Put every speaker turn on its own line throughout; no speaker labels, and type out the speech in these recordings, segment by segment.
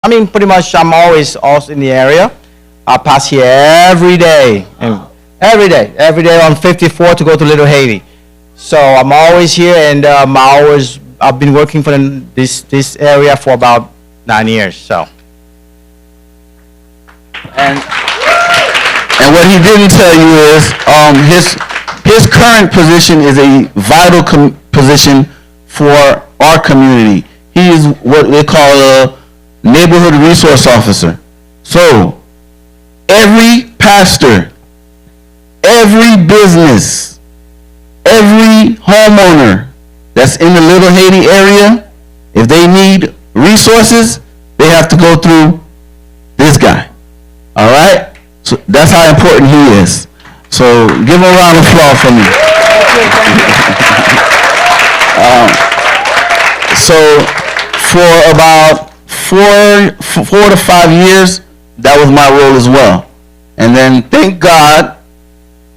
I mean, pretty much I'm always also in the area. I pass here every day, and every day on 54 to go to Little Haiti. So I'm always here, and I've been working for this area for about 9 years. So,
And and what he didn't tell you is his current position is a vital position for our community. He is what they call a neighborhood resource officer. So every pastor, every business, every homeowner that's in the Little Haiti area, if they need resources, they have to go through this guy. All right? So that's how important he is. So give him a round of applause for me. So for about 4 to 5 years, that was my role as well. And then thank God,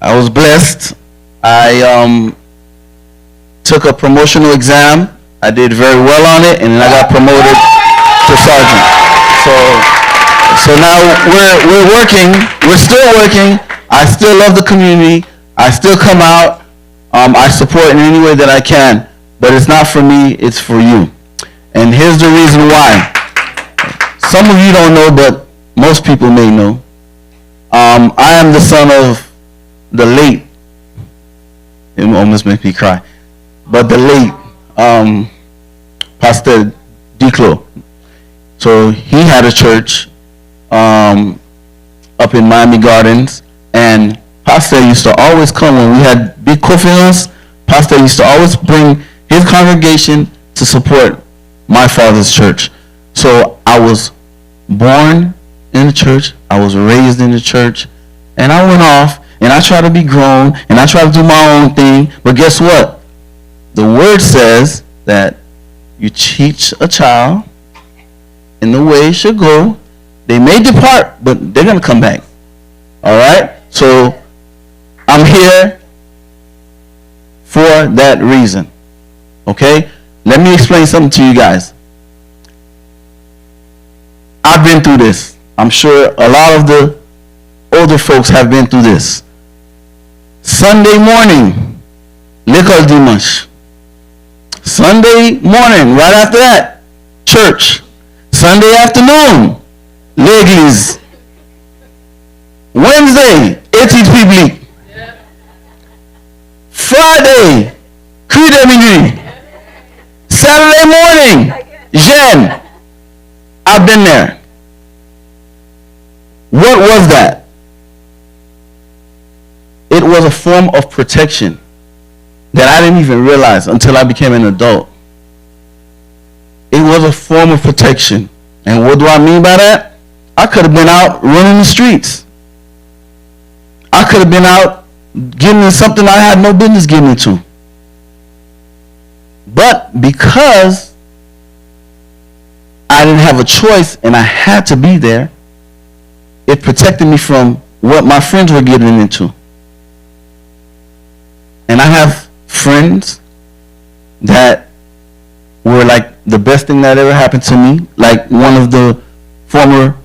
I was blessed. I took a promotional exam. I did very well on it, and then I got promoted to sergeant. So now we're working. We're still working. I still love the community. I still come out. I support in any way that I can. But it's not for me. It's for you. And here's the reason why. Some of you don't know, but most people may know. I am the son of the late. It almost makes me cry. But the late Pastor Duclos. So he had a church up in Miami Gardens, and Pastor used to always come when we had big conference. Pastor used to always bring his congregation to support my father's church. So I was born in the church, I was raised in the church, and I went off and I tried to be grown and I tried to do my own thing. But guess what? The word says that you teach a child in the way it should go. They may depart, but they're going to come back. All right? So I'm here for that reason. Okay? Let me explain something to you guys. I've been through this. I'm sure a lot of the older folks have been through this. Sunday morning, l'école dimanche. Sunday morning, right after that, church. Sunday afternoon, l'église. Wednesday, études publiques. Friday, cri de minuit. Saturday morning, jeûne. I've been there. What was that? It was a form of protection that I didn't even realize until I became an adult. It was a form of protection. And what do I mean by that? I could have been out running the streets. I could have been out getting into something I had no business getting into. But because I didn't have a choice and I had to be there, it protected me from what my friends were getting into. And I have friends that were like the best thing that ever happened to me. Like one of the former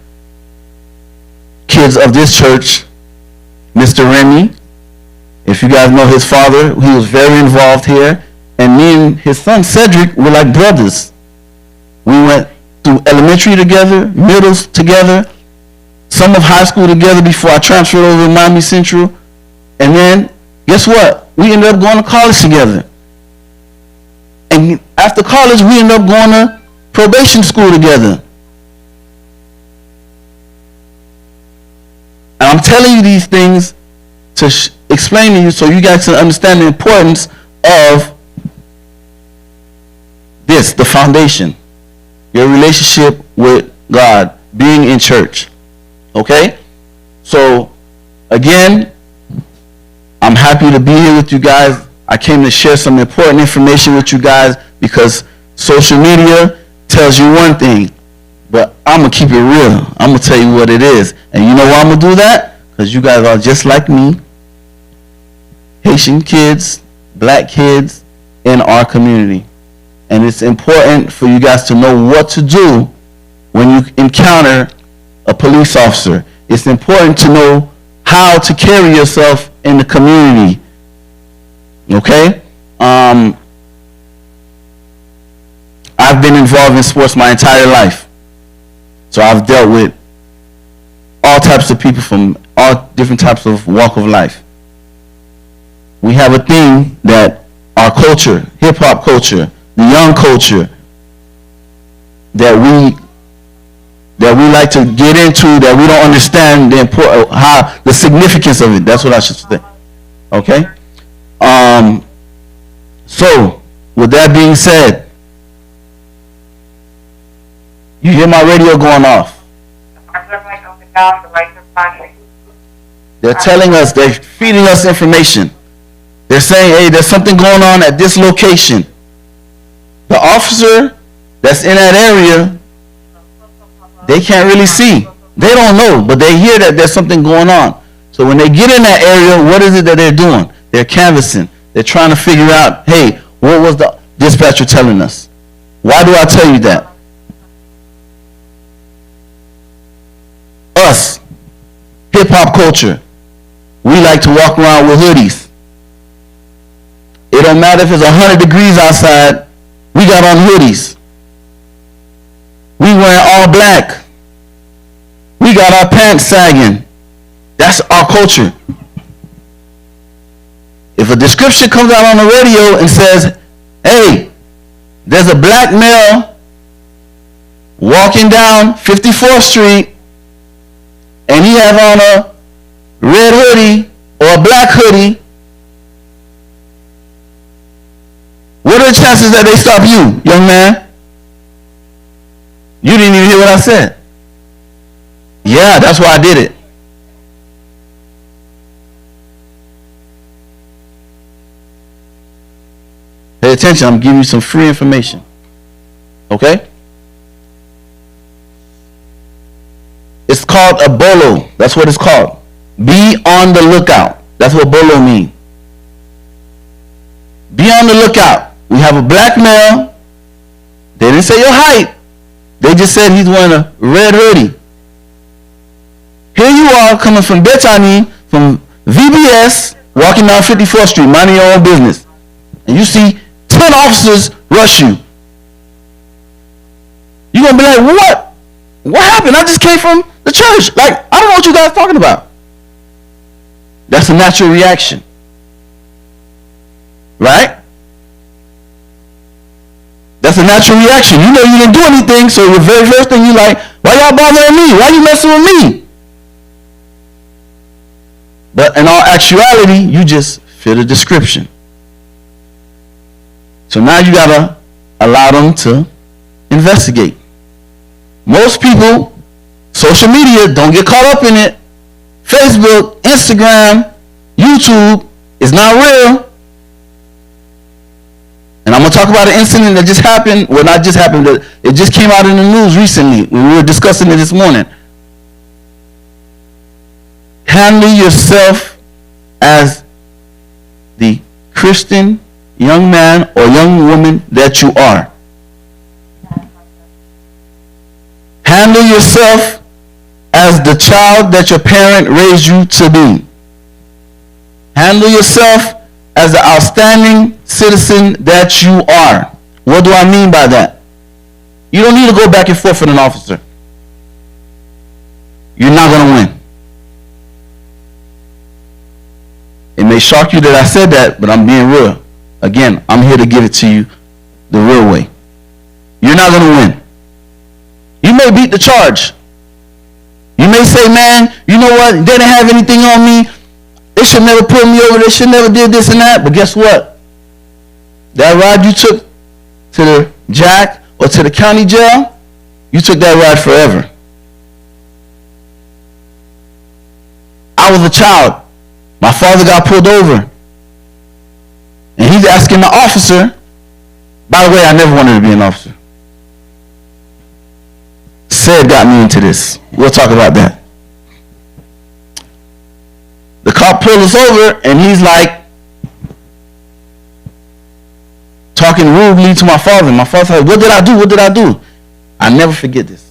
kids of this church, Mr. Remy. If you guys know his father, he was very involved here. And me and his son, Cedric, were like brothers. We went through elementary together, middles together, some of high school together before I transferred over to Miami Central. And then, guess what? We ended up going to college together. And after college, we ended up going to probation school together. And I'm telling you these things to explain to you so you guys can understand the importance of this, the foundation. Your relationship with God, being in church. Okay? So, again, I'm happy to be here with you guys. I came to share some important information with you guys because social media tells you one thing, but I'm going to keep it real. I'm going to tell you what it is. And you know why I'm going to do that? Because you guys are just like me, Haitian kids, black kids in our community. And it's important for you guys to know what to do when you encounter a police officer. It's important to know how to carry yourself in the community. Okay? I've been involved in sports my entire life. So I've dealt with all types of people from all different types of walk of life. We have a thing that our culture, hip-hop culture, the young culture, that we like to get into, that we don't understand the the significance of it. That's what I should say. Okay? So, with that being said, you hear my radio going off. They're telling us, they're feeding us information. They're saying, hey, there's something going on at this location. The officer that's in that area, they can't really see. They don't know, but they hear that there's something going on. So when they get in that area, what is it that they're doing? They're canvassing. They're trying to figure out, hey, what was the dispatcher telling us? Why do I tell you that? Us, hip-hop culture, we like to walk around with hoodies. It don't matter if it's 100 degrees outside, we got on hoodies. We wearing all black. We got our pants sagging. That's our culture. If a description comes out on the radio and says, hey, there's a black male walking down 54th Street and he has on a red hoodie or a black hoodie, what are the chances that they stop you, young man? You didn't even hear what I said. Yeah, that's why I did it. Pay attention, I'm giving you some free information. Okay? It's called a bolo. That's what it's called. Be on the lookout. That's what bolo means. Be on the lookout. We have a black male. They didn't say your height. They just said he's wearing a red hoodie. Here you are coming from Bethany, from VBS, walking down 54th Street, minding your own business. And you see 10 officers rush you. You're going to be like, what? What happened? I just came from the church. Like, I don't know what you guys are talking about. That's a natural reaction. Right? That's a natural reaction. You know you didn't do anything, so the very first thing you like, why y'all bothering me? Why you messing with me? But in all actuality, you just fit a description. So now you gotta allow them to investigate. Most people, social media, don't get caught up in it. Facebook, Instagram, YouTube is not real. And I'm going to talk about an incident that just happened. Well, not just happened, but it just came out in the news recently. We were discussing it this morning. Handle yourself as the Christian young man or young woman that you are. Handle yourself as the child that your parent raised you to be. Handle yourself as the outstanding citizen that you are. What do I mean by that? You don't need to go back and forth with an officer. You're not going to win. It may shock you that I said that, but I'm being real. Again, I'm here to give it to you the real way. You're not going to win. You may beat the charge. You may say, man, you know what? They didn't have anything on me. They should never pull me over. They should never did this and that. But guess what? That ride you took to the jack or to the county jail, you took that ride forever. I was a child. My father got pulled over. And he's asking the officer, by the way, I never wanted to be an officer. Said got me into this. We'll talk about that. The cop pulled us over and he's like talking rudely to my father. My father said, what did I do? What did I do? I never forget this.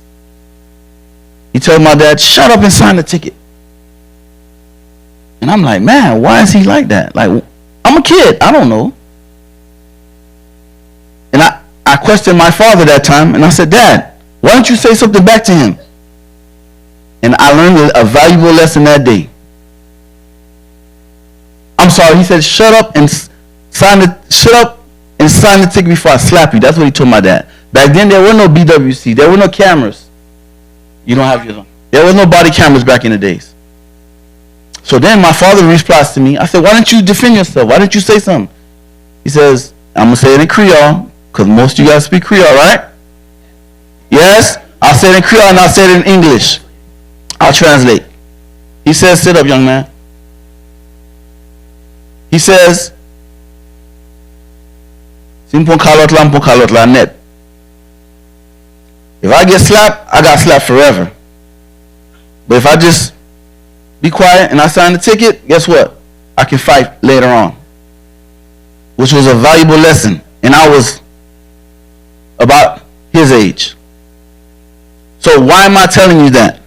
He told my dad, shut up and sign the ticket. And I'm like, man, why is he like that? Like, I'm a kid. I don't know. And I questioned my father that time, and I said, Dad, why don't you say something back to him? And I learned a valuable lesson that day. I'm sorry, he said, shut up and sign the ticket before I slap you. That's what he told my dad. Back then, there were no BWC. There were no cameras. You don't have yours on. There was no body cameras back in the days. So then my father replies to me. I said, why don't you defend yourself? Why don't you say something? He says, I'm going to say it in Creole, because most of you guys speak Creole, right? Yes? I'll say it in Creole and I'll say it in English. I'll translate. He says, sit up, young man. He says, if I get slapped, I got slapped forever. But if I just be quiet and I sign the ticket, guess what? I can fight later on. Which was a valuable lesson. And I was about his age. So why am I telling you that?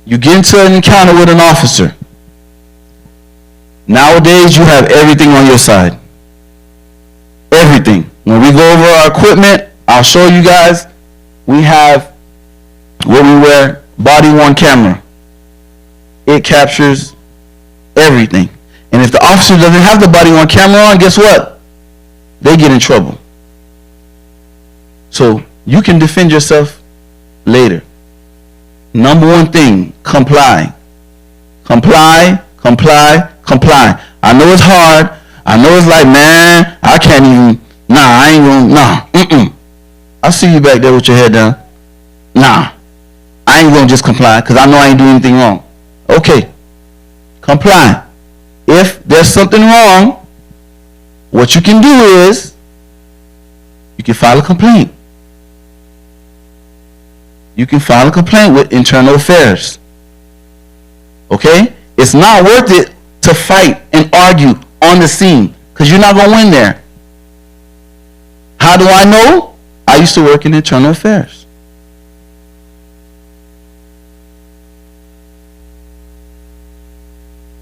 You get into an encounter with an officer. Nowadays, you have everything on your side. Everything. When we go over our equipment, I'll show you guys. We have what we wear, body-worn camera. It captures everything. And if the officer doesn't have the body-worn camera on, guess what? They get in trouble. So you can defend yourself later. Number one thing, comply. Comply, comply, comply. I know it's hard. I know it's like, man, I can't even, I ain't gonna, I'll see you back there with your head down. I ain't gonna just comply because I know I ain't doing anything wrong. Okay, comply. If there's something wrong, what you can do is you can file a complaint. You can file a complaint with Internal Affairs. Okay? It's not worth it to fight and argue on the scene because you're not going to win there. How do I know? I used to work in Internal Affairs.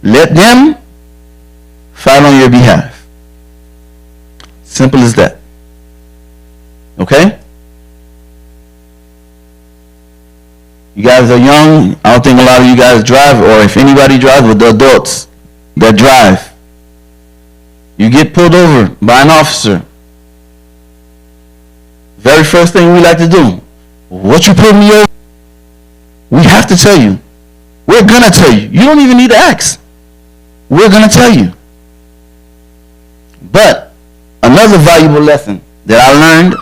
Let them fight on your behalf. Simple as that. Okay? You guys are young. I don't think a lot of you guys drive, or if anybody drives, with the adults that drive. You get pulled over by an officer. Very first thing we like to do, what you pulled me over? We have to tell you. We're going to tell you. You don't even need to ask. We're going to tell you. But another valuable lesson that I learned,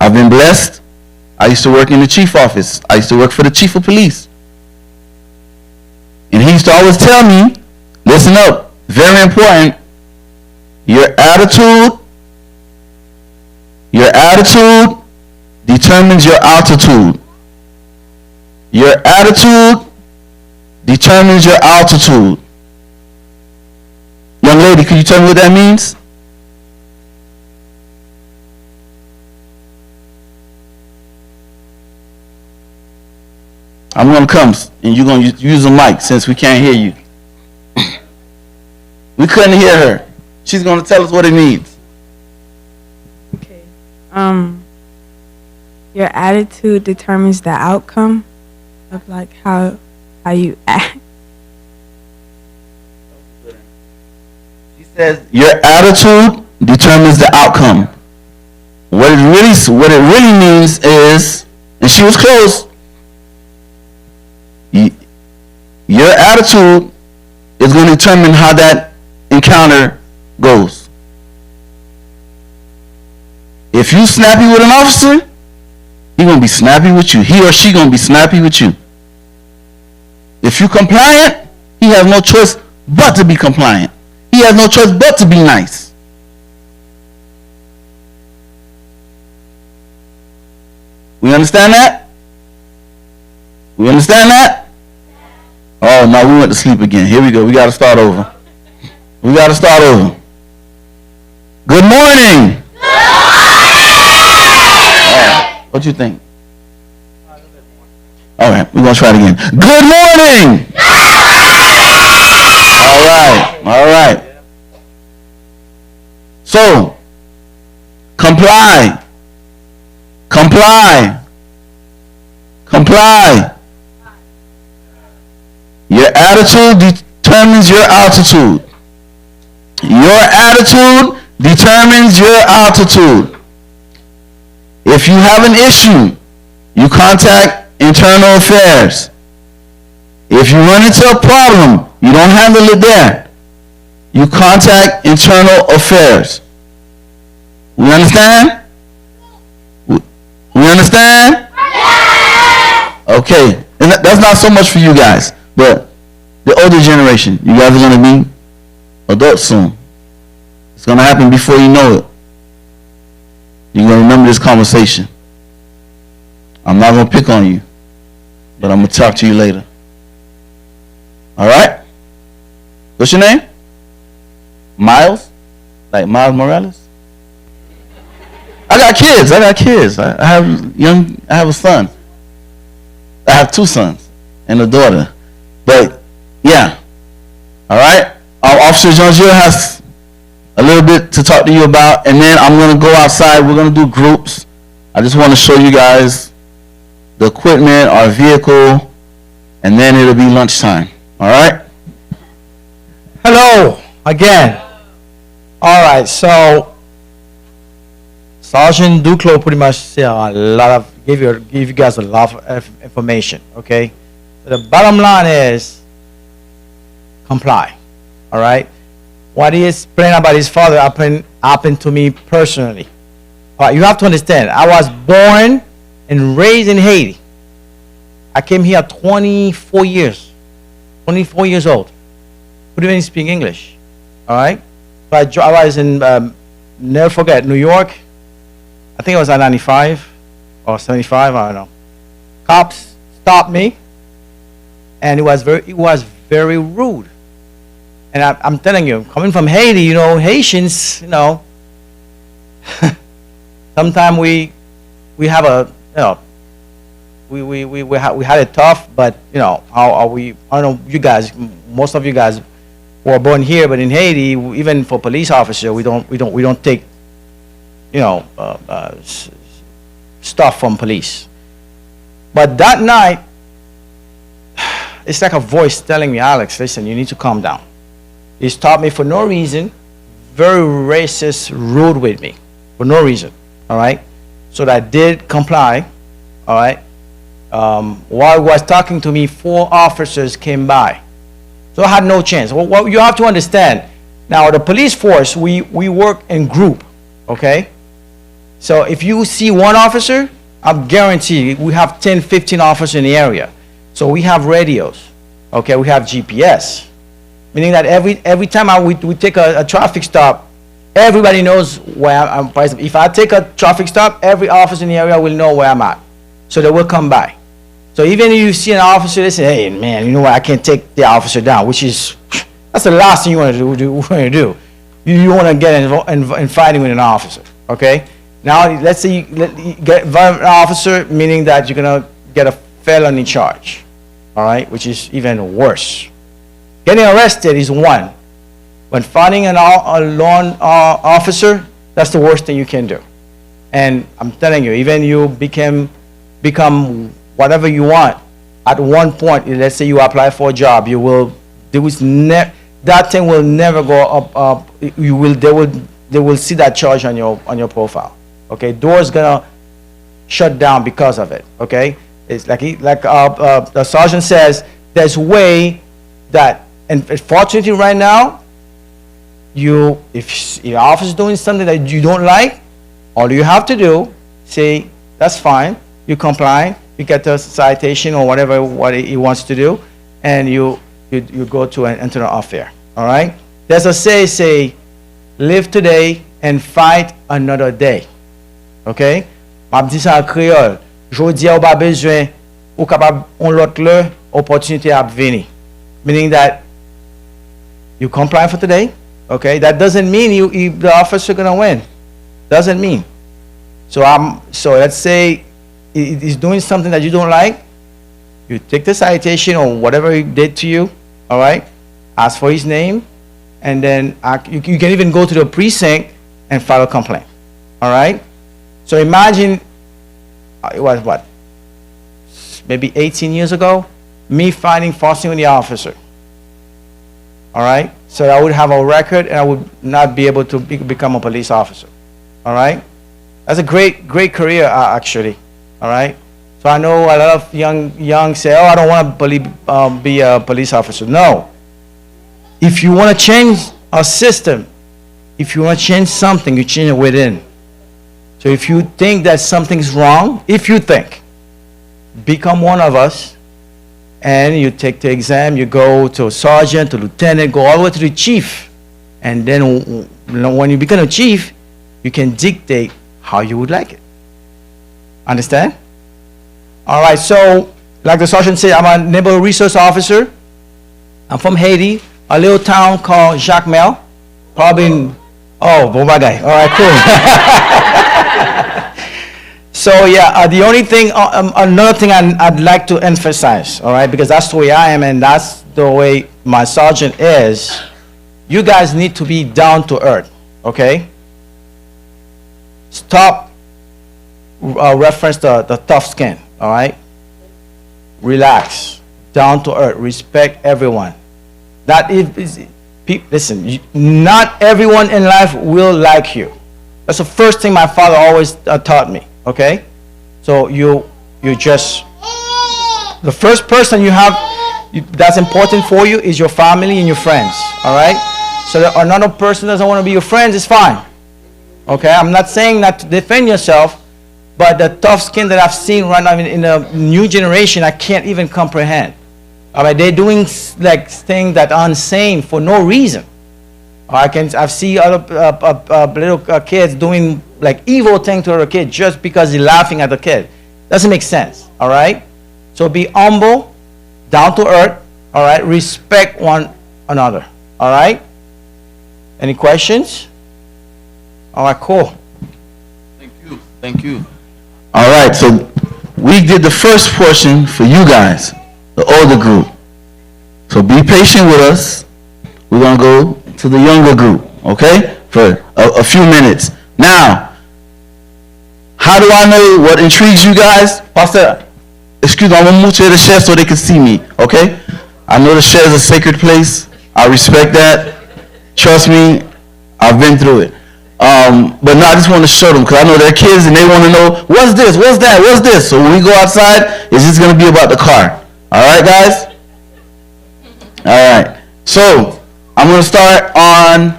I've been blessed. I used to work in the chief office. I used to work for the chief of police. And he used to always tell me, listen up, very important, your attitude determines your altitude. Your attitude determines your altitude. Young lady, can you tell me what that means? I'm going to come, and you're going to use the mic since we can't hear you. We couldn't hear her. She's going to tell us what it means.
Okay. Your attitude determines the outcome of like how you act.
She says your attitude determines the outcome. What it really means is, and she was close. Your attitude is going to determine how that encounter goes. If you snappy with an officer, he's going to be snappy with you. He or she going to be snappy with you. If you compliant, he has no choice but to be compliant. He has no choice but to be nice. We understand that? We understand that? Oh, no, we went to sleep again. Here we go. We got to start over. We got to start over. Good morning. What you think? All right, we're going to try it again. Good morning. All right. So, comply. Your attitude determines your altitude. Your attitude determines your altitude. If you have an issue, you contact internal affairs. If you run into a problem, you don't handle it there. You contact internal affairs. We understand? We understand? Okay. And that's not so much for you guys, but the older generation, you guys are going to be adults soon. It's going to happen before you know it. You're going to remember this conversation. I'm not going to pick on you, but I'm going to talk to you later. All right? What's your name? Miles? Like Miles Morales? I got kids. I have a son. I have 2 sons and a daughter. But, yeah. All right? Our Officer Jean-Gilles has a little bit to talk to you about, and then I'm going to go outside. We're going to do groups. I just want to show you guys the equipment, our vehicle, and then it'll be lunchtime. All right?
Hello again. All right, so Sergeant Duclos pretty much said a lot of give you guys a lot of information. Okay, so the bottom line is comply. All right, what he explained about his father happened to me personally. All right, you have to understand. I was born and raised in Haiti. I came here 24 years old. Couldn't even speak English. All right. So I was in, never forget, New York. I think it was at 95 or 75. I don't know. Cops stopped me, and it was very rude. And I'm telling you, coming from Haiti, you know, Haitians, you know, sometimes we have a, you know, we had it tough, but you know, I don't know, you guys, most of you guys were born here, but in Haiti, even for police officer, we don't take, you know, stuff from police. But that night, it's like a voice telling me, Alex, listen, you need to calm down. He stopped me for no reason, very racist, rude with me, for no reason. All right, so I did comply. All right. While he was talking to me, 4 officers came by. So I had no chance. Well, you have to understand, now the police force, we work in group, okay? So if you see 1 officer, I'm guaranteed we have 10, 15 officers in the area. So we have radios, okay? We have GPS, meaning that every time we take a traffic stop, everybody knows where I'm. If I take a traffic stop, every officer in the area will know where I'm at. So they will come by. So even if you see an officer, they say, hey, man, you know what, I can't take the officer down, which is, that's the last thing you want to do. You want to get in fighting with an officer, okay? Now, let's say you get involved with an officer, meaning that you're going to get a felony charge, all right, which is even worse. Getting arrested is one. But finding a law officer, that's the worst thing you can do. And I'm telling you, even you become whatever you want, at one point, let's say you apply for a job, that thing will never go up. They will see that charge on your profile. Okay, doors gonna shut down because of it. Okay, it's like the sergeant says, there's a way that, and fortunately right now, if your officer is doing something that you don't like, all you have to do, say that's fine, you comply. You get the citation or what he wants to do, and you go to an internal affair. All right. There's a say, live today and fight another day. Okay. M'a dit ça en créole. Jodi ou pas besoin ou capable on l'autre le opportunité à venir. Meaning that you comply for today. Okay. That doesn't mean the officer gonna win. Doesn't mean. So let's say he's doing something that you don't like, You take the citation or whatever he did to you, all right? Ask for his name, and then you can even go to the precinct and file a complaint, all right? So imagine, it was what? Maybe 18 years ago, me finding falsity on the officer, all right? So I would have a record and I would not be able to become a police officer, all right? That's a great career, actually, all right? So I know a lot of young say, oh, I don't want to be a police officer. No. If you want to change a system, if you want to change something, you change it within. So if you think that something's wrong, if you think, become one of us, and you take the exam, you go to a sergeant, to lieutenant, go all the way to the chief. And then when you become a chief, you can dictate how you would like it. Understand? All right, so like the sergeant said, I'm a neighborhood resource officer. I'm from Haiti, a little town called Jacmel. Probably Bombagay. All right, cool. So yeah, the only thing, another thing I'd like to emphasize, all right, because that's the way I am and that's the way my sergeant is. You guys need to be down to earth, okay? Stop reference the tough skin, all right? Relax, down to earth, respect everyone. That listen, not everyone in life will like you. That's the first thing my father always taught me, okay? So you just, the first person you have that's important for you is your family and your friends, all right? So that another person doesn't want to be your friend, it's fine. Okay, I'm not saying not to defend yourself, but the tough skin that I've seen right now in the new generation, I can't even comprehend. All right, they're doing like things that are insane for no reason. I've seen other little kids doing like evil things to other kids just because they're laughing at the kid. Doesn't make sense. All right, so be humble, down to earth. All right, respect one another. All right. Any questions? All right, cool.
Thank you. All right, so we did the first portion for you guys, the older group. So be patient with us. We're going to go to the younger group, okay, for a few minutes. Now, how do I know what intrigues you guys? Pastor, excuse me, I'm going to move to the shed so they can see me, okay? I know the shed is a sacred place. I respect that. Trust me, I've been through it. But no, I just want to show them because I know they're kids and they want to know what's this, what's that, what's this. So when we go outside, it's just going to be about the car. All right, guys? All right. So I'm going to start on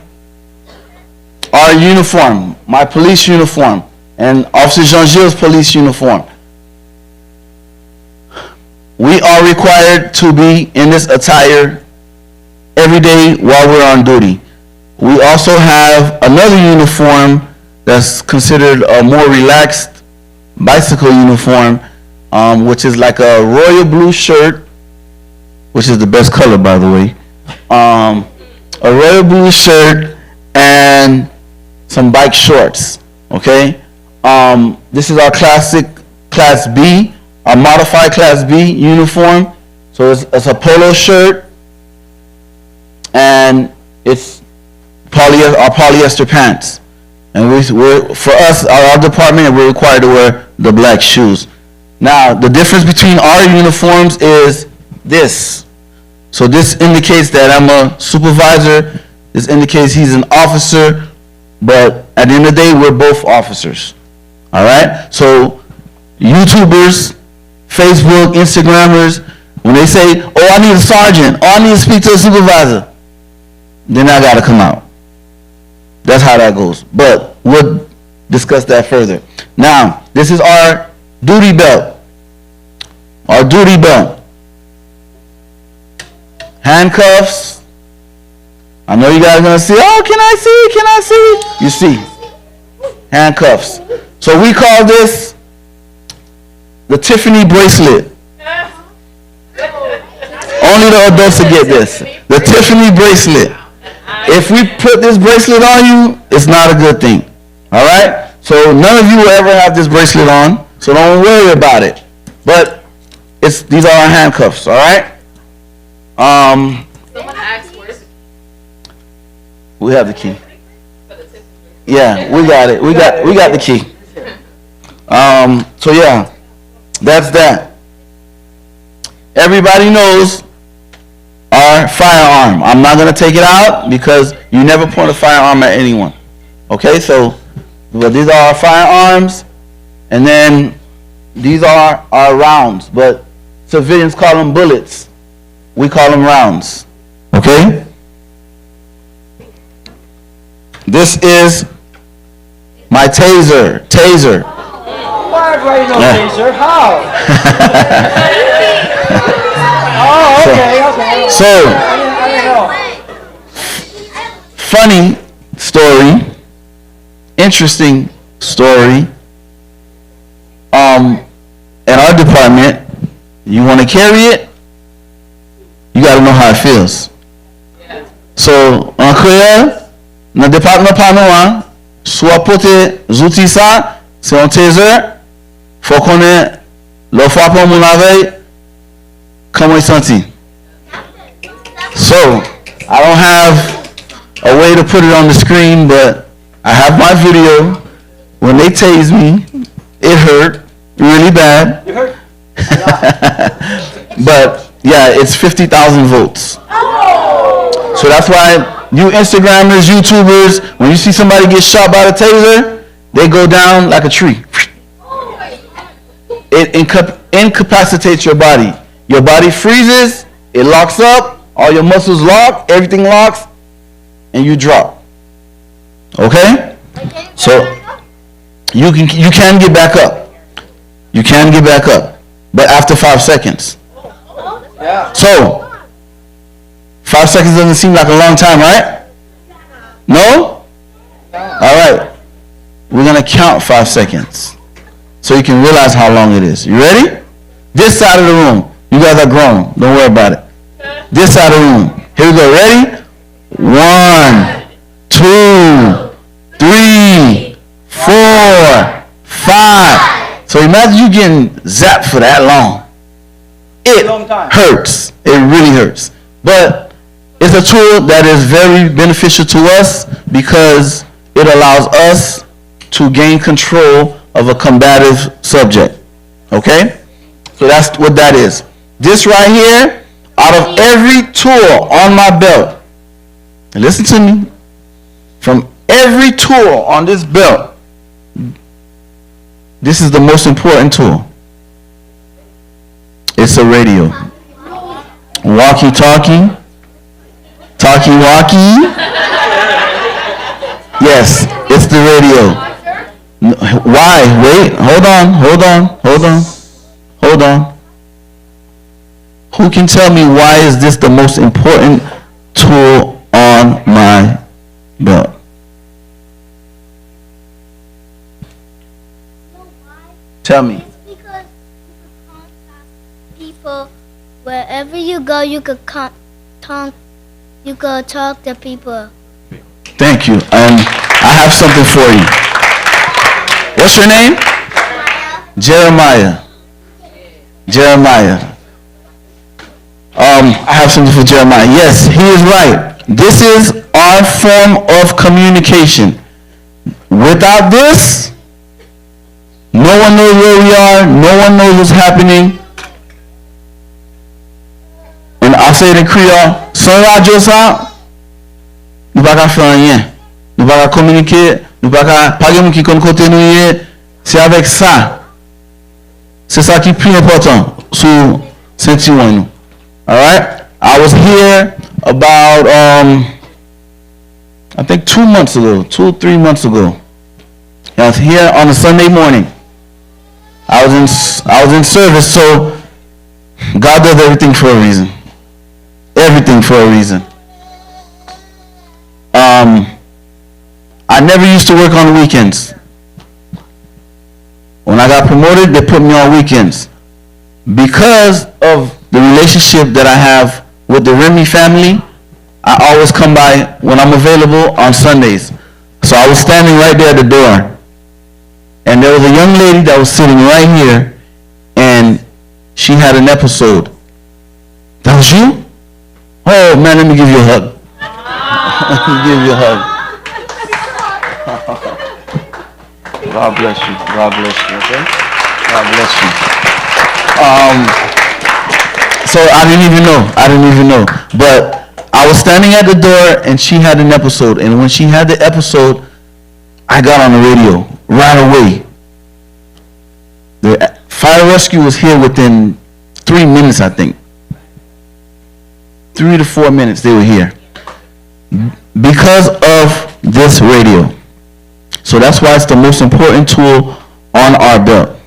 our uniform, my police uniform, and Officer Jean-Gilles' police uniform. We are required to be in this attire every day while we're on duty. We also have another uniform that's considered a more relaxed bicycle uniform, which is like a royal blue shirt, which is the best color, by the way. A royal blue shirt and some bike shorts, okay? This is our classic Class B, our modified Class B uniform. So it's a polo shirt, and it's our polyester pants. And for us, our department, we're required to wear the black shoes. Now, the difference between our uniforms is this. So this indicates that I'm a supervisor. This indicates he's an officer. But at the end of the day, we're both officers. All right? So YouTubers, Facebook, Instagrammers, when they say, oh, I need a sergeant, oh, I need to speak to a supervisor, then I got to come out. That's how that goes. But we'll discuss that further. Now, this is our duty belt. Our duty belt. Handcuffs. I know you guys are going to see, oh, can I see? Can I see? You see. Handcuffs. So we call this the Tiffany bracelet. Only the adults will get this. The Tiffany bracelet. If we put this bracelet on you, it's not a good thing. All right? So none of you will ever have this bracelet on, so don't worry about it. But These are our handcuffs, all right?
Someone asked where's the
We have the key. Yeah, we got it. We got the key. So yeah, that's that. Everybody knows our firearm. I'm not gonna take it out because you never point a firearm at anyone. Okay, so these are our firearms, and then these are our rounds. But civilians call them bullets. We call them rounds. Okay. This is my taser. Taser.
Why do I know taser? How? Oh, okay.
So,
I didn't know.
funny story, interesting story. In our department, you want to carry it, you got to know how it feels. So, en créole, dans le département pas nous, soit porter zouti ça, c'est un taser, faut qu'on ait le fois pour mon avec, comment il sentit. So, I don't have a way to put it on the screen, but I have my video. When they tased me, it hurt really bad.
You heard?
But yeah, it's 50,000 volts. So that's why you Instagrammers, YouTubers, when you see somebody get shot by the taser, they go down like a tree. It incapacitates your body. Your body freezes, it locks up, all your muscles lock, everything locks, and you drop. Okay? So you can get back up. You can get back up, but after 5 seconds.
Yeah.
So 5 seconds doesn't seem like a long time, right? No? All right. We're going to count 5 seconds so you can realize how long it is. You ready? This side of the room. You guys are grown. Don't worry about it. This side of the room. Here we go. Ready? 1, 2, 3, 4, 5. So imagine you getting zapped for that long. It hurts. It really hurts. But it's a tool that is very beneficial to us because it allows us to gain control of a combative subject. Okay? So that's what that is. This right here, out of every tool on my belt, and listen to me, from every tool on this belt, this is the most important tool. It's a radio. Walkie-talkie. Talkie-walkie. Yes, it's the radio. Why? Wait, hold on. Who can tell me why is this the most important tool on my belt? Tell me.
It's because you can contact people wherever you go. You could talk to people.
Thank you. I have something for you. What's your name? Jeremiah. I have something for Jeremiah. Yes, he is right. This is our form of communication. Without this, no one knows where we are. No one knows what's happening. And I'll say it in Creole. Sans radio ça, nous pas qu'à faire rien. Nous pas qu'à communiquer. Nous pas qu'à pas quelqu'un qui connaît côté nous y. C'est avec ça. C'est ça qui est plus important sur Saint-Yvan nous. All right? I was here about I think 2 months ago, 2 or 3 months ago. I was here on a Sunday morning. I was in service, so God does everything for a reason. Everything for a reason. I never used to work on the weekends. When I got promoted, they put me on weekends. Because of the relationship that I have with the Remy family, I always come by when I'm available on Sundays. So I was standing right there at the door. And there was a young lady that was sitting right here, and she had an episode. That was you? Oh man, let me give you a hug. Let me give you a hug. God bless you. God bless you. Okay. God bless you. So I didn't even know. But I was standing at the door and she had an episode. And when she had the episode, I got on the radio right away. The fire rescue was here within 3 minutes, I think. 3 to 4 minutes they were here. Because of this radio. So that's why it's the most important tool on our belt.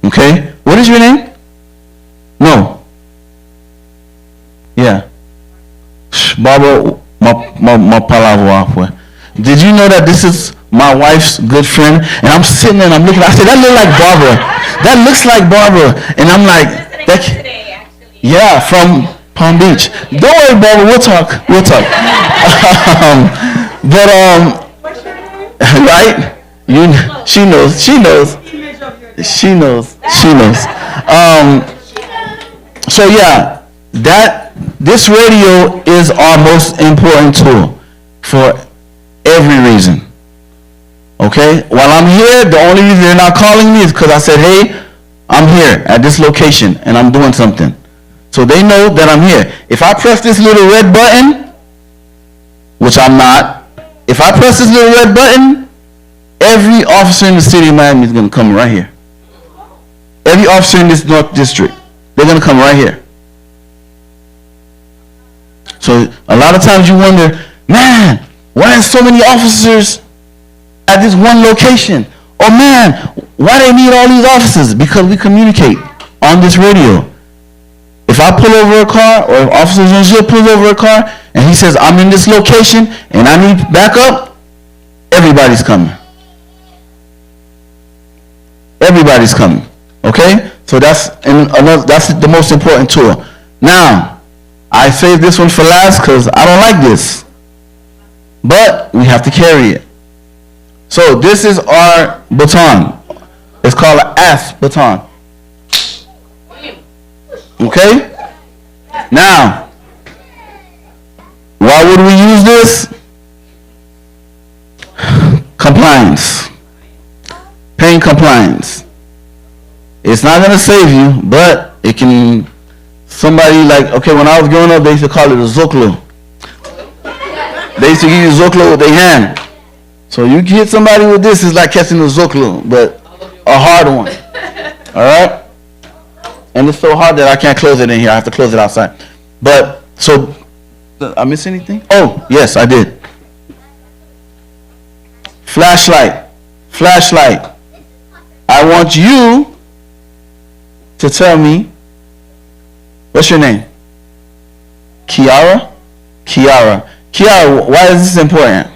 Okay? What is your name? No. Yeah. Barbara, my palavra. Did you know that this is my wife's good friend? And I'm sitting there and I'm looking, I said, that looks like Barbara. That looks like Barbara. And I'm like, yeah, from Palm Beach. Don't worry, Barbara, we'll talk. Right? She knows. So yeah, this radio is our most important tool for every reason. Okay? While I'm here, the only reason they're not calling me is because I said, hey, I'm here at this location and I'm doing something. So they know that I'm here. If I press this little red button, which I'm not, if I press this little red button, every officer in the city of Miami is going to come right here. Every officer in this North District, they're going to come right here. So a lot of times you wonder, man, why are so many officers at this one location? Oh man, why they need all these officers? Because we communicate on this radio. If I pull over a car, or if Officer Jean-Gilles pulls over a car, and he says, I'm in this location, and I need backup, everybody's coming. Everybody's coming. Okay? So that's the most important tool. Now, I saved this one for last because I don't like this. But we have to carry it. So this is our baton. It's called an ASP baton. Okay? Now, why would we use this? Compliance. Pain compliance. It's not going to save you, but it can, somebody like, okay, when I was growing up, they used to call it a Zoclo. They used to give you Zoclo with their hand. So you hit somebody with this, it's like catching a Zoclo, but a hard one. All right? And it's so hard that I can't close it in here. I have to close it outside. But, so, did I miss anything? Oh, yes, I did. Flashlight. Flashlight. I want you to tell me, what's your name? Kiara? Kiara. Kiara, why is this important?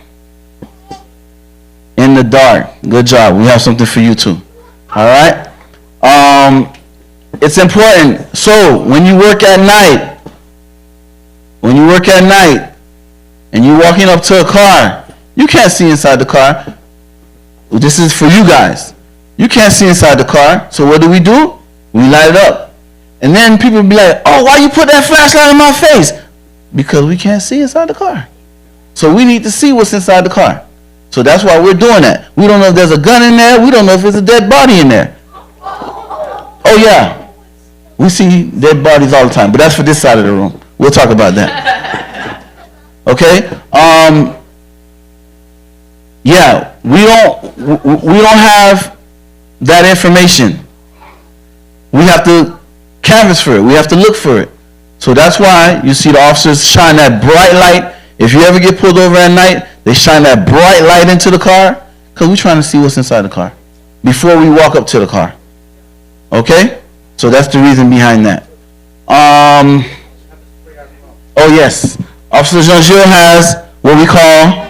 In the dark. Good job. We have something for you too. All right? It's important. So, when you work at night, and you're walking up to a car, you can't see inside the car. This is for you guys. You can't see inside the car. So what do? We light it up. And then people be like, oh, why you put that flashlight in my face? Because we can't see inside the car. So we need to see what's inside the car. So that's why we're doing that. We don't know if there's a gun in there. We don't know if there's a dead body in there. Oh yeah. We see dead bodies all the time, but that's for this side of the room. We'll talk about that. Okay? Yeah, we don't have that information. We have to canvass for it. We have to look for it. So that's why you see the officers shine that bright light. If you ever get pulled over at night, they shine that bright light into the car because we're trying to see what's inside the car before we walk up to the car. Okay? So that's the reason behind that. Oh yes, Officer Jean-Gilles has what we call.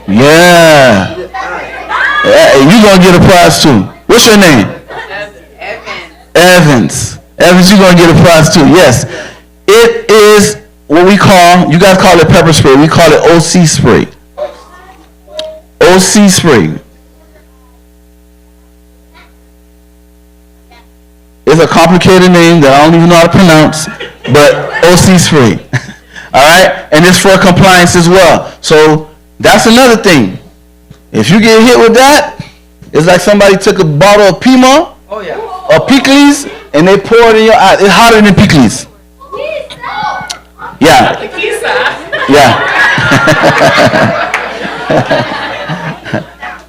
Yeah. You're going to get a prize too. What's your name? Evans. Evans, you're going to get a prize too. Yes. It is what we call, you guys call it pepper spray. We call it OC spray. OC spray. It's a complicated name that I don't even know how to pronounce, but OC spray. All right, and it's for compliance as well. So that's another thing. If you get hit with that, it's like somebody took a bottle of Pima or Pickles and they pour it in your eye. It's hotter than Pickles. Yeah. Yeah.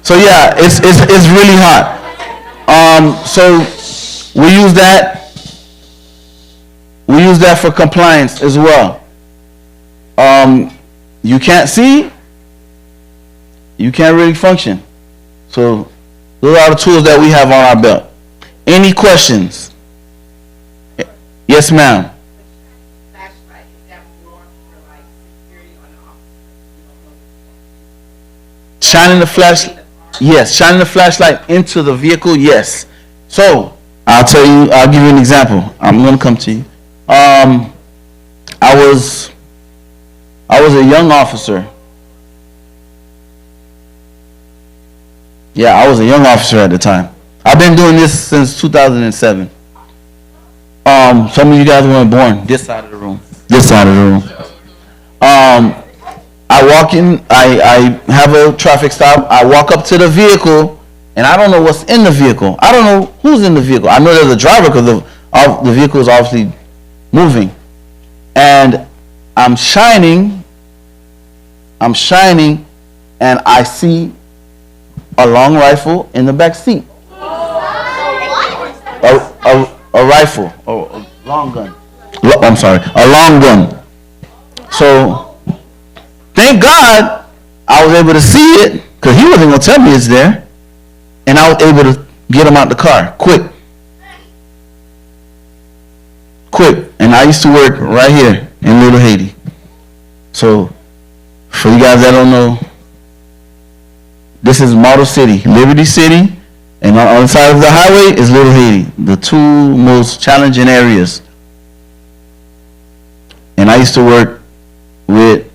So yeah, it's really hot. So we use that. We use that for compliance as well. You can't see, you can't really function. So those are the tools that we have on our belt. Any questions? Yes, ma'am. Shining the flash, yes. Shining the flashlight into the vehicle, yes. So I'll give you an example. I'm gonna come to you. I was a young officer. Yeah, I was a young officer at the time. I've been doing this since 2007. Some of you guys weren't born. This side of the room. This side of the room. I walk in, I have a traffic stop, I walk up to the vehicle, and I don't know what's in the vehicle. I don't know who's in the vehicle. I know there's a driver because the vehicle is obviously moving. And I'm shining, and I see a long rifle in the back seat. A rifle, a long gun. I'm sorry, a long gun. So, thank God I was able to see it, because he wasn't going to tell me it's there. And I was able to get him out the car, quick. And I used to work right here in Little Haiti. So, for you guys that don't know, this is Model City, Liberty City, and on the side of the highway is Little Haiti, the two most challenging areas. And I used to work with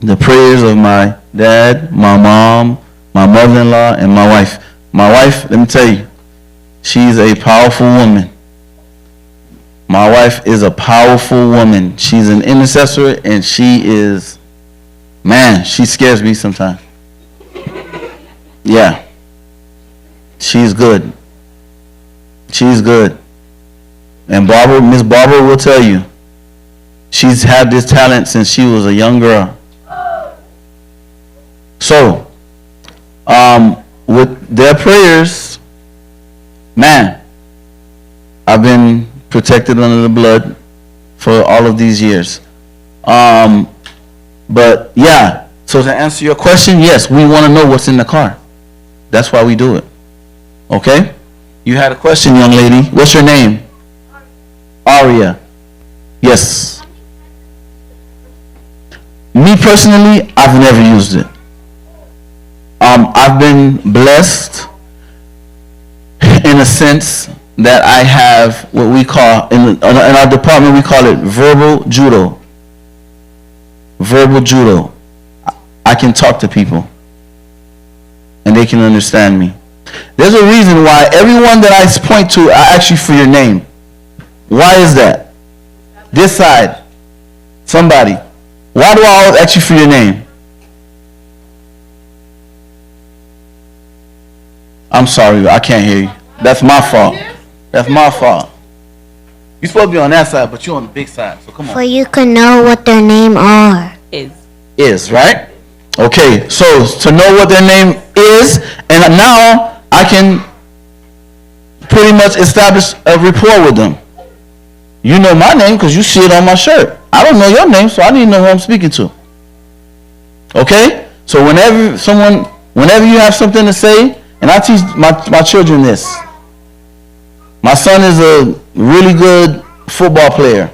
the prayers of my dad, my mom, my mother-in-law, and my wife. My wife, let me tell you, she's a powerful woman. My wife is a powerful woman. She's an intercessor, and she is, man, she scares me sometimes. Yeah. She's good. She's good. And Miss Barbara will tell you, she's had this talent since she was a young girl. So, with their prayers, man, I've been protected under the blood for all of these years. But yeah, so to answer your question, yes, we want to know what's in the car. That's why we do it. Okay? You had a question, young lady. What's your name? Aria. Yes. Me personally, I've never used it. I've been blessed in a sense that I have what we call, in our department, we call it verbal judo. Verbal judo. I can talk to people and they can understand me. There's a reason why everyone that I point to, I ask you for your name. Why is that? This side. Somebody. Why do I always ask you for your name? I'm sorry, I can't hear you. That's my fault. That's my fault. You're supposed to be on that side, but you're on the big side. So come on.
For you can know what their name are.
Is, right? Okay, so to know what their name is, and now I can pretty much establish a rapport with them. You know my name because you see it on my shirt. I don't know your name, so I need to know who I'm speaking to. Okay? So whenever you have something to say, and I teach my children this. My son is a really good football player.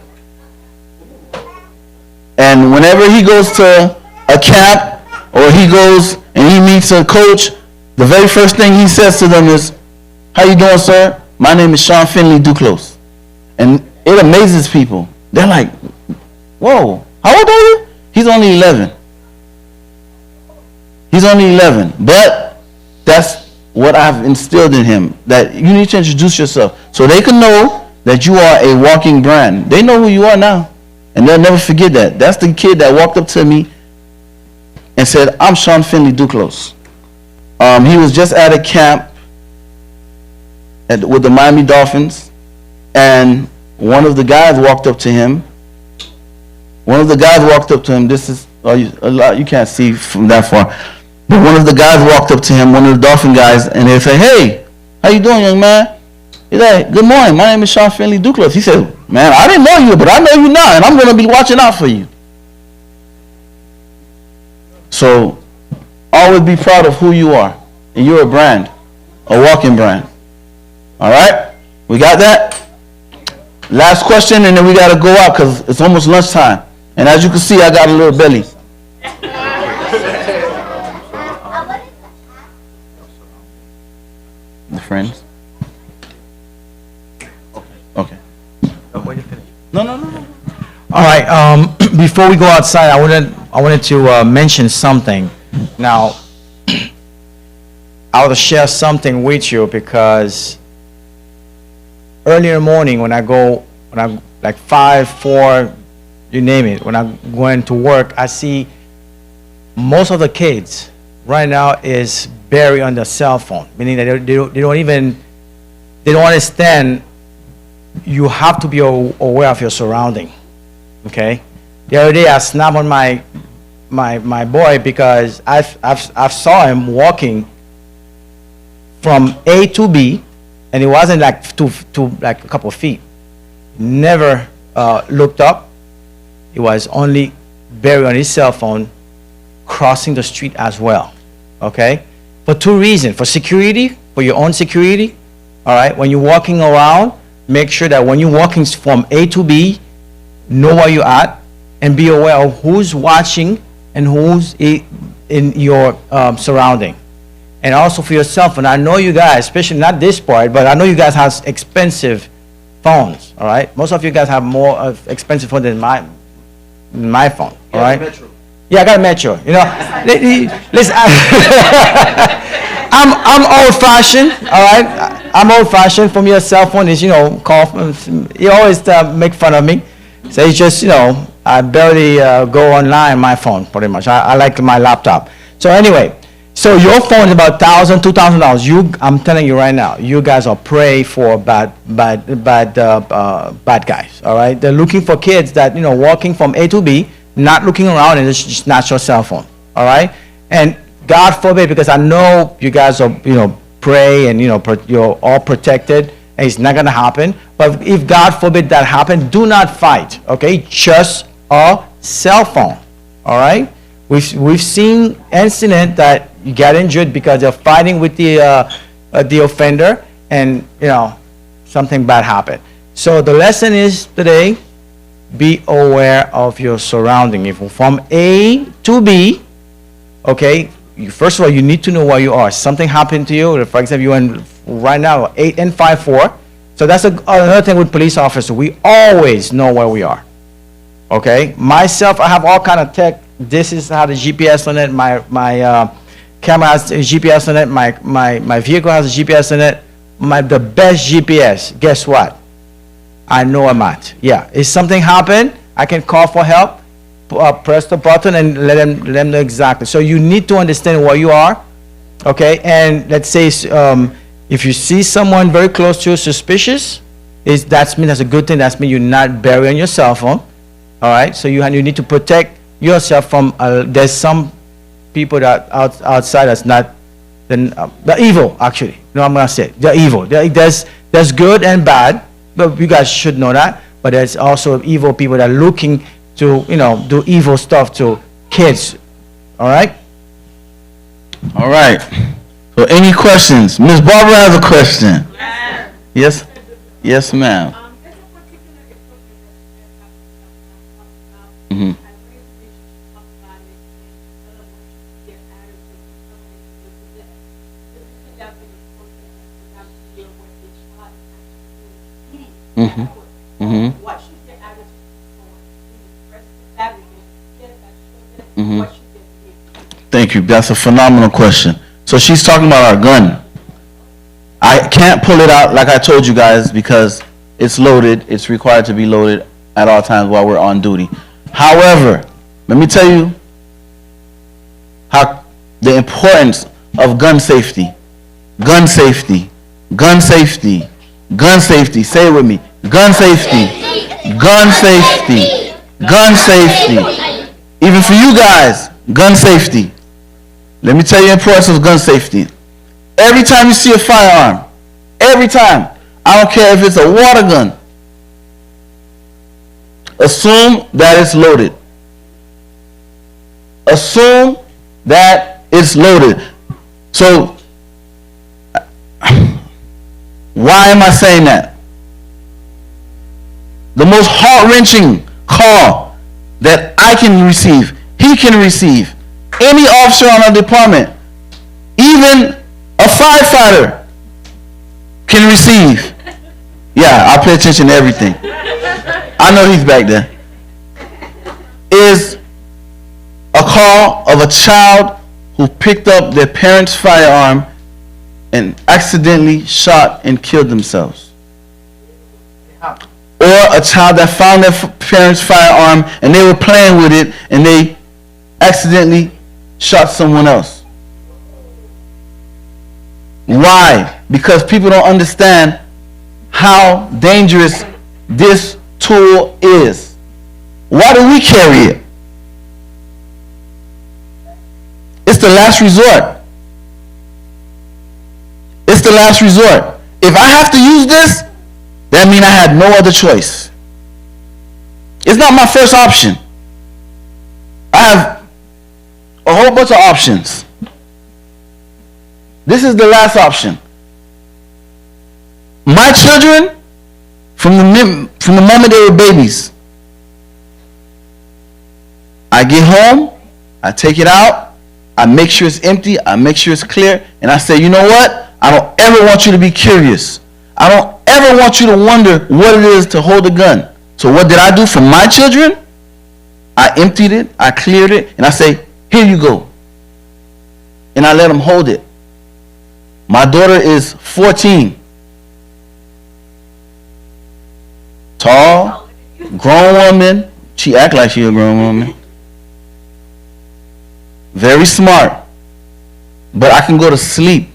And whenever he goes to a camp or he goes and he meets a coach, the very first thing he says to them is, "How you doing, sir? My name is Sean Finley Duclos." And it amazes people. They're like, "Whoa, how old are you?" He's only 11. He's only 11. But that's what I've instilled in him, that you need to introduce yourself. so they can know that you are a walking brand. They know who you are now, and they'll never forget that. That's the kid that walked up to me and said, "I'm Sean Finley Duclos." He was just at a camp with the Miami Dolphins, and one of the guys walked up to him. This is, you can't see from that far, but one of the guys walked up to him, one of the Dolphin guys, and they say, "Hey, how you doing, young man?" He's like, "Good morning, my name is Sean Finley Duclos." He said, "Man, I didn't know you, but I know you now, and I'm going to be watching out for you." So always be proud of who you are, and you're a brand, a walking brand. All right, we got that? Last question, and then we got to go out because it's almost lunchtime. And as you can see, I got a little belly. The friends? Okay. No.
All right. Before we go outside, I wanted to mention something. Now, I want to share something with you because early in the morning when I'm like 5, 4, you name it, when I'm going to work, I see most of the kids right now is buried on their cell phone, meaning that they don't understand. You have to be aware of your surrounding. Okay. The other day I snapped on my boy because I've saw him walking from A to B, and it wasn't like to like a couple of feet. Never looked up. He was only buried on his cell phone, crossing the street as well. Okay? For 2 reasons. For security, for your own security. All right? When you're walking around, make sure that when you're walking from A to B, know where you're at and be aware of who's watching and who's in your surrounding. And also for yourself. And I know you guys, especially not this part, but I know you guys have expensive phones. All right? Most of you guys have more of expensive phone than my phone, all right? Yeah, I got a Metro. You know, listen, I'm old-fashioned, all right? I'm old-fashioned. For me, a cell phone is, call. You always make fun of me. So it's just, I barely go online on my phone, pretty much. I like my laptop. So anyway, so your phone is about $1,000, $2,000. I'm telling you right now, you guys are prey for bad guys. All right, they're looking for kids that walking from A to B, not looking around, and it's just not your cell phone. All right, and God forbid, because I know you guys are pray and you're all protected, and it's not gonna happen. But if God forbid that happen, do not fight. Okay, just a cell phone. All right, we've seen incident that you get injured because they're fighting with the offender, and something bad happened. So the lesson is today: be aware of your surrounding. If from A to B, okay, first of all, you need to know where you are. Something happened to you. For example, you're in right now 8 and 5-4. So that's another thing with police officers. We always know where we are. Okay, myself, I have all kind of tech. This is how the GPS on it. My camera has a GPS on it. My vehicle has a GPS on it. The best GPS. Guess what? I know I'm at. Yeah. If something happened, I can call for help, press the button, and let them know exactly. So you need to understand where you are. Okay. And let's say if you see someone very close to you suspicious, that's a good thing. That's mean you're not burying your cell phone. All right. So you need to protect yourself from. There's some people that outside that's not the evil. Actually, no, I'm gonna say it. They're evil. There's good and bad. But you guys should know that. But there's also evil people that are looking to, do evil stuff to kids. All right?
All right. So any questions? Ms. Barbara has a question. Yes? Yes, ma'am. Mm-hmm. Mm-hmm. Mm-hmm. Mm-hmm. Thank you. That's a phenomenal question. So she's talking about our gun. I can't pull it out like I told you guys because it's loaded. It's required to be loaded at all times while we're on duty. However, let me tell you how the importance of gun safety. Gun safety. Gun safety. Gun safety. Say it with me. Gun safety. Gun safety. Gun safety. Even for you guys, gun safety. Let me tell you the importance of gun safety. Every time you see a firearm, every time, I don't care if it's a water gun, assume that it's loaded. Assume that it's loaded. So, why am I saying that? The most heart-wrenching call that I can receive, he can receive, any officer on our department, even a firefighter can receive. Yeah, I pay attention to everything. I know he's back there. Is a call of a child who picked up their parent's firearm and accidentally shot and killed themselves. Or a child that found their parent's firearm and they were playing with it and they accidentally shot someone else. Why? Because people don't understand how dangerous this tool is. Why do we carry it? It's the last resort. It's the last resort. If I have to use this, that means I had no other choice. It's not my first option. I have a whole bunch of options. This is the last option. My children, from the moment they were babies, I get home, I take it out, I make sure it's empty, I make sure it's clear, and I say, you know what? I don't ever want you to be curious. I don't ever want you to wonder what it is to hold a gun. So what did I do for my children? I emptied it, I cleared it, and I say, here you go. And I let them hold it. My daughter is 14. Tall, grown woman. She act like she a grown woman. Very smart. But I can go to sleep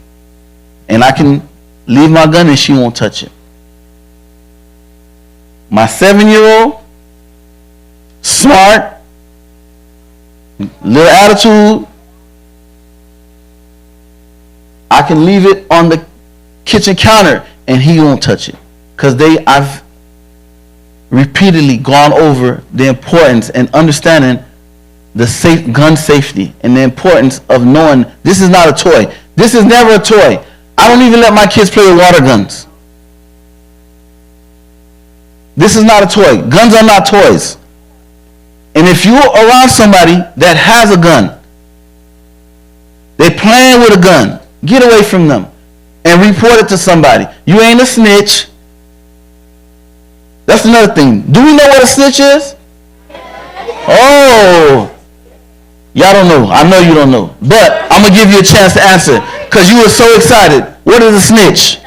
and I can leave my gun and she won't touch it. My 7-year-old, smart, little attitude, I can leave it on the kitchen counter and he won't touch it. Because I've repeatedly gone over the importance and understanding the gun safety and the importance of knowing this is not a toy. This is never a toy. I don't even let my kids play with water guns. This is not a toy. Guns are not toys. And if you're around somebody that has a gun, they're playing with a gun, get away from them and report it to somebody. You ain't a snitch. That's another thing. Do we know what a snitch is? Oh, y'all don't know. I know you don't know. But I'm going to give you a chance to answer because you were so excited. What is a snitch?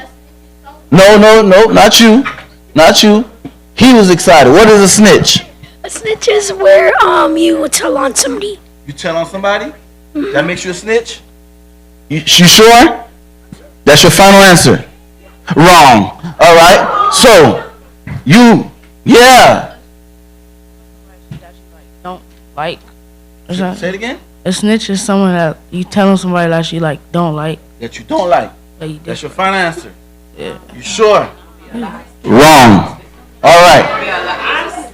No, not you. Not you. He was excited. What is a snitch?
A snitch is where you tell on somebody.
You tell on somebody? Mm-hmm. That makes you a snitch? You sure? That's your final answer? Wrong. All right. So, yeah.
Don't like.
Say it again?
A snitch is someone that you telling somebody that you like don't like.
That you don't like. That's your final answer?
Yeah.
You sure? Yeah. Wrong. All right.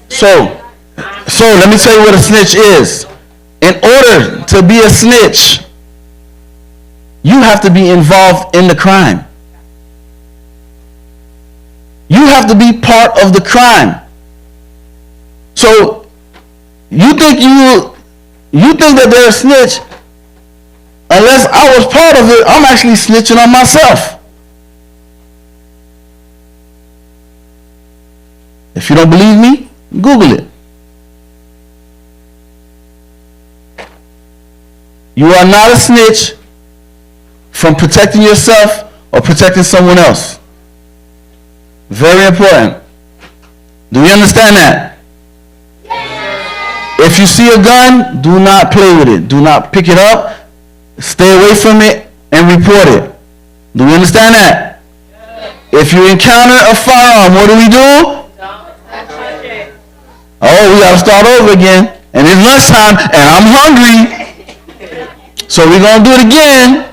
So let me tell you what a snitch is. In order to be a snitch, you have to be involved in the crime. You have to be part of the crime. So you think that they're a snitch unless I was part of it. I'm actually snitching on myself. If you don't believe me, Google it. You are not a snitch from protecting yourself or protecting someone else. Very important. Do we understand that? If you see a gun, do not play with it. Do not pick it up. Stay away from it and report it. Do we understand that? If you encounter a firearm, what do we do? Oh, we got to start over again. And it's lunchtime, and I'm hungry. So we're going to do it again.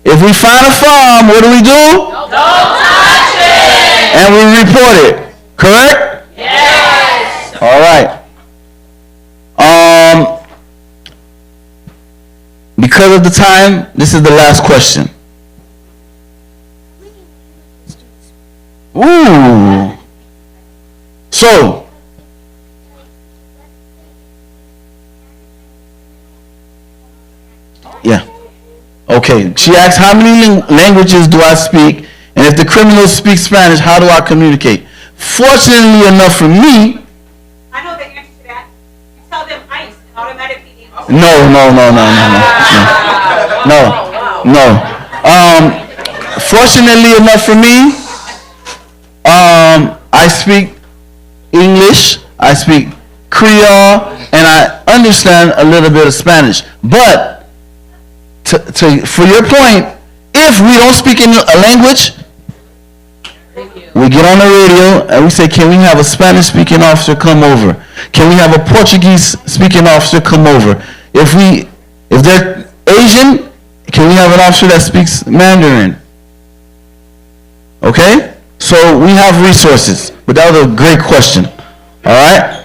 If we find a firearm, what do we do? Don't touch it. And we report it. Correct? Yes. All right. Because of the time, this is the last question. Ooh. So, yeah. Okay. She asked, how many languages do I speak? And if the criminals speak Spanish, how do I communicate? Fortunately enough for me,
I know the answer to that. You tell them ICE and automatically.
No. Fortunately enough for me, I speak English, I speak Creole, and I understand a little bit of Spanish. But for your point, if we don't speak a language, we get on the radio and we say, can we have a Spanish-speaking officer come over? Can we have a Portuguese-speaking officer come over? If they're Asian, can we have an officer that speaks Mandarin? Okay? So we have resources. But that was a great question. All right?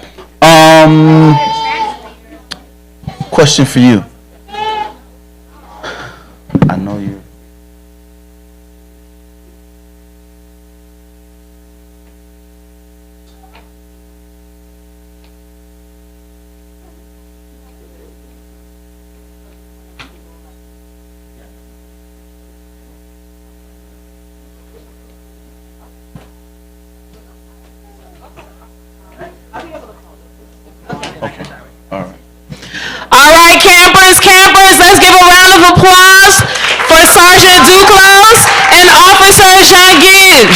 Question for you. I know you.
All right, campers, let's give a round of applause for Sergeant Duclos and Officer Jean-Gilles.